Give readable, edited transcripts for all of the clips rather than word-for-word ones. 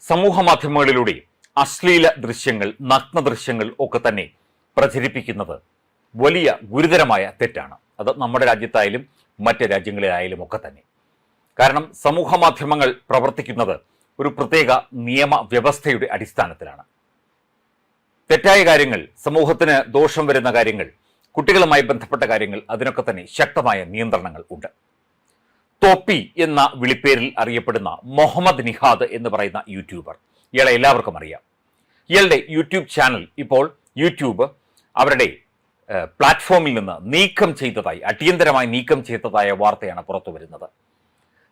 സമൂഹ മാധ്യമങ്ങളിലൂടെ അശ്ലീല ദൃശ്യങ്ങൾ, നഗ്ന ദൃശ്യങ്ങൾ ഒക്കെ തന്നെ പ്രചരിപ്പിക്കുന്നത് വലിയ ഗുരുതരമായ തെറ്റാണ്. അത് നമ്മുടെ രാജ്യത്തായാലും മറ്റ് രാജ്യങ്ങളിലായാലും ഒക്കെ തന്നെ. കാരണം സമൂഹ മാധ്യമങ്ങൾ പ്രവർത്തിക്കുന്നത് ഒരു പ്രത്യേക നിയമവ്യവസ്ഥയുടെ അടിസ്ഥാനത്തിലാണ്. തെറ്റായ കാര്യങ്ങൾ, സമൂഹത്തിന് ദോഷം വരുന്ന കാര്യങ്ങൾ, കുട്ടികളുമായി ബന്ധപ്പെട്ട കാര്യങ്ങൾ, അതിനൊക്കെ തന്നെ ശക്തമായ നിയന്ത്രണങ്ങൾ ഉണ്ട്. തോപ്പി എന്ന വിളിപ്പേരിൽ അറിയപ്പെടുന്ന മുഹമ്മദ് നിഹാദ് എന്ന് പറയുന്ന യൂട്യൂബർ, ഇയാളെ എല്ലാവർക്കും അറിയാം. ഇയാളുടെ യൂട്യൂബ് ചാനൽ ഇപ്പോൾ യൂട്യൂബ് അവരുടെ പ്ലാറ്റ്ഫോമിൽ നിന്ന് നീക്കം ചെയ്തതായി, അടിയന്തരമായി നീക്കം ചെയ്തതായ വാർത്തയാണ് പുറത്തു വരുന്നത്.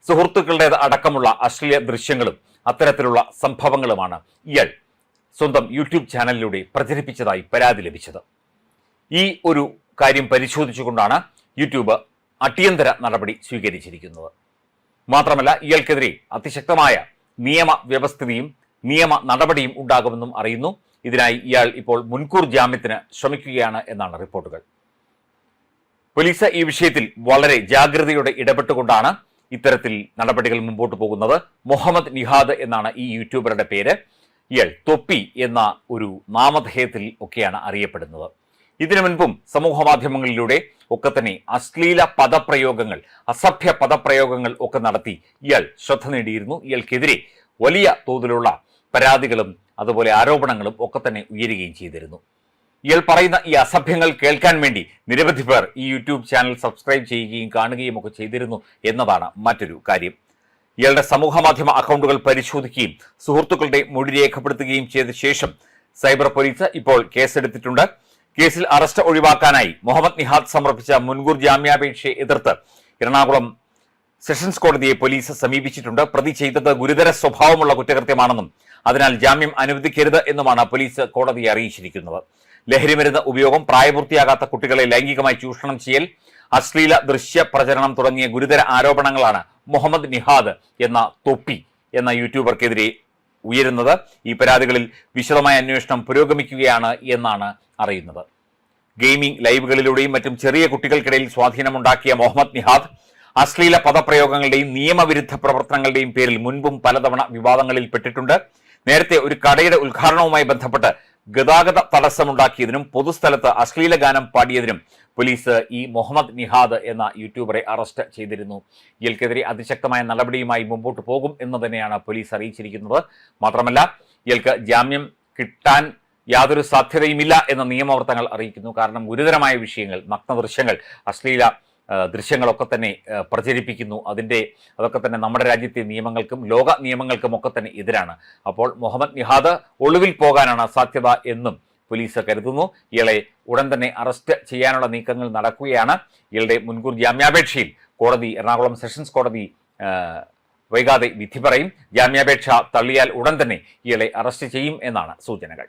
സുഹൃത്തുക്കളുടേത് അടക്കമുള്ള അശ്ലീല ദൃശ്യങ്ങളും അത്തരത്തിലുള്ള സംഭവങ്ങളുമാണ് ഇയാൾ സ്വന്തം യൂട്യൂബ് ചാനലിലൂടെ പ്രചരിപ്പിച്ചതായി പരാതി ലഭിച്ചത്. ഈ ഒരു കാര്യം പരിശോധിച്ചുകൊണ്ടാണ് യൂട്യൂബ് അടിയന്തര നടപടി സ്വീകരിച്ചിരിക്കുന്നത്. മാത്രമല്ല, ഇയാൾക്കെതിരെ അതിശക്തമായ നിയമവ്യവസ്ഥിതിയും നിയമ നടപടിയും ഉണ്ടാകുമെന്നും അറിയുന്നു. ഇതിനായി ഇയാൾ ഇപ്പോൾ മുൻകൂർ ജാമ്യത്തിന് ശ്രമിക്കുകയാണ് എന്നാണ് റിപ്പോർട്ടുകൾ. പോലീസ് ഈ വിഷയത്തിൽ വളരെ ജാഗ്രതയോടെ ഇടപെട്ടുകൊണ്ടാണ് ഇത്തരത്തിൽ നടപടികൾ മുമ്പോട്ട് പോകുന്നത്. മുഹമ്മദ് നിഹാദ് എന്നാണ് ഈ യൂട്യൂബറുടെ പേര്. ഇയാൾ തൊപ്പി എന്ന ഒരു നാമധേയത്തിൽ ഒക്കെയാണ് അറിയപ്പെടുന്നത്. ഇതിനു മുൻപും സമൂഹ മാധ്യമങ്ങളിലൂടെ ഒക്കെ തന്നെ അശ്ലീല പദപ്രയോഗങ്ങൾ, അസഭ്യ പദപ്രയോഗങ്ങൾ ഒക്കെ നടത്തി ഇയാൾ ശ്രദ്ധ നേടിയിരുന്നു. ഇയാൾക്കെതിരെ വലിയ തോതിലുള്ള പരാതികളും അതുപോലെ ആരോപണങ്ങളും ഒക്കെ തന്നെ ഉയരുകയും ചെയ്തിരുന്നു. ഇയാൾ പറയുന്ന ഈ അസഭ്യങ്ങൾ കേൾക്കാൻ വേണ്ടി നിരവധി പേർ ഈ യൂട്യൂബ് ചാനൽ സബ്സ്ക്രൈബ് ചെയ്യുകയും കാണുകയും ഒക്കെ ചെയ്തിരുന്നു എന്നതാണ് മറ്റൊരു കാര്യം. ഇയാളുടെ സമൂഹ മാധ്യമ അക്കൗണ്ടുകൾ പരിശോധിക്കുകയും സുഹൃത്തുക്കളുടെ മൊഴി രേഖപ്പെടുത്തുകയും ചെയ്ത ശേഷം സൈബർ പോലീസ് ഇപ്പോൾ കേസെടുത്തിട്ടുണ്ട്. കേസിൽ അറസ്റ്റ് ഒഴിവാക്കാനായി മുഹമ്മദ് നിഹാദ് സമർപ്പിച്ച മുൻകൂർ ജാമ്യാപേക്ഷയെ എതിർത്ത് എറണാകുളം സെഷൻസ് കോടതിയെ പോലീസ് സമീപിച്ചിട്ടുണ്ട്. പ്രതി ചെയ്തത് ഗുരുതര സ്വഭാവമുള്ള കുറ്റകൃത്യമാണെന്നും അതിനാൽ ജാമ്യം അനുവദിക്കരുത് എന്നുമാണ് പോലീസ് കോടതിയെ അറിയിച്ചിരിക്കുന്നത്. ലഹരിമരുന്ന് ഉപയോഗം, പ്രായപൂർത്തിയാകാത്ത കുട്ടികളെ ലൈംഗികമായി ചൂഷണം ചെയ്യൽ, അശ്ലീല ദൃശ്യ പ്രചരണം തുടങ്ങിയ ഗുരുതര ആരോപണങ്ങളാണ് മുഹമ്മദ് നിഹാദ് എന്ന തൊപ്പി എന്ന യൂട്യൂബർക്കെതിരെ ഉയരുന്നത്. ഈ പരാതികളിൽ വിശദമായ അന്വേഷണം പുരോഗമിക്കുകയാണ് എന്നാണ് അറിയുന്നത്. ഗെയിമിംഗ് ലൈവുകളിലൂടെയും മറ്റും ചെറിയ കുട്ടികൾക്കിടയിൽ സ്വാധീനമുണ്ടാക്കിയ മുഹമ്മദ് നിഹാദ് അശ്ലീല പദപ്രയോഗങ്ങളുടെയും നിയമവിരുദ്ധ പ്രവർത്തനങ്ങളുടെയും പേരിൽ മുൻപും പലതവണ വിവാദങ്ങളിൽ പെട്ടിട്ടുണ്ട്. നേരത്തെ ഒരു കടയുടെ ഉദ്ഘാടനവുമായി ബന്ധപ്പെട്ട് ഗതാഗത തടസ്സമുണ്ടാക്കിയതിനും പൊതുസ്ഥലത്ത് അശ്ലീല ഗാനം പാടിയതിനും പോലീസ് ഈ മുഹമ്മദ് നിഹാദ് എന്ന യൂട്യൂബറെ അറസ്റ്റ് ചെയ്തിരുന്നു. ഇയാൾക്കെതിരെ അതിശക്തമായ നടപടിയുമായി മുമ്പോട്ട് പോകും എന്ന് തന്നെയാണ് പോലീസ് അറിയിച്ചിരിക്കുന്നത്. മാത്രമല്ല, ഇയാൾക്ക് ജാമ്യം കിട്ടാൻ യാതൊരു സാധ്യതയുമില്ല എന്ന നിയമവൃത്തങ്ങൾ അറിയിക്കുന്നു. കാരണം ഗുരുതരമായ വിഷയങ്ങൾ, നഗ്ന ദൃശ്യങ്ങൾ, അശ്ലീല ദൃശ്യങ്ങളൊക്കെ തന്നെ പ്രചരിപ്പിക്കുന്നു. അതൊക്കെ തന്നെ നമ്മുടെ രാജ്യത്തെ നിയമങ്ങൾക്കും ലോക നിയമങ്ങൾക്കും ഒക്കെ തന്നെ എതിരാണ്. അപ്പോൾ മുഹമ്മദ് നിഹാദ് ഒളിവിൽ പോകാനാണ് സാധ്യത എന്നും പോലീസ് കരുതുന്നു. ഇയാളെ ഉടൻ തന്നെ അറസ്റ്റ് ചെയ്യാനുള്ള നീക്കങ്ങൾ നടക്കുകയാണ്. ഇയാളുടെ മുൻകൂർ ജാമ്യാപേക്ഷയിൽ കോടതി, എറണാകുളം സെഷൻസ് കോടതി വൈകാതെ വിധി പറയും. ജാമ്യാപേക്ഷ തള്ളിയാൽ ഉടൻ തന്നെ ഇയാളെ അറസ്റ്റ് ചെയ്യും എന്നാണ് സൂചനകൾ.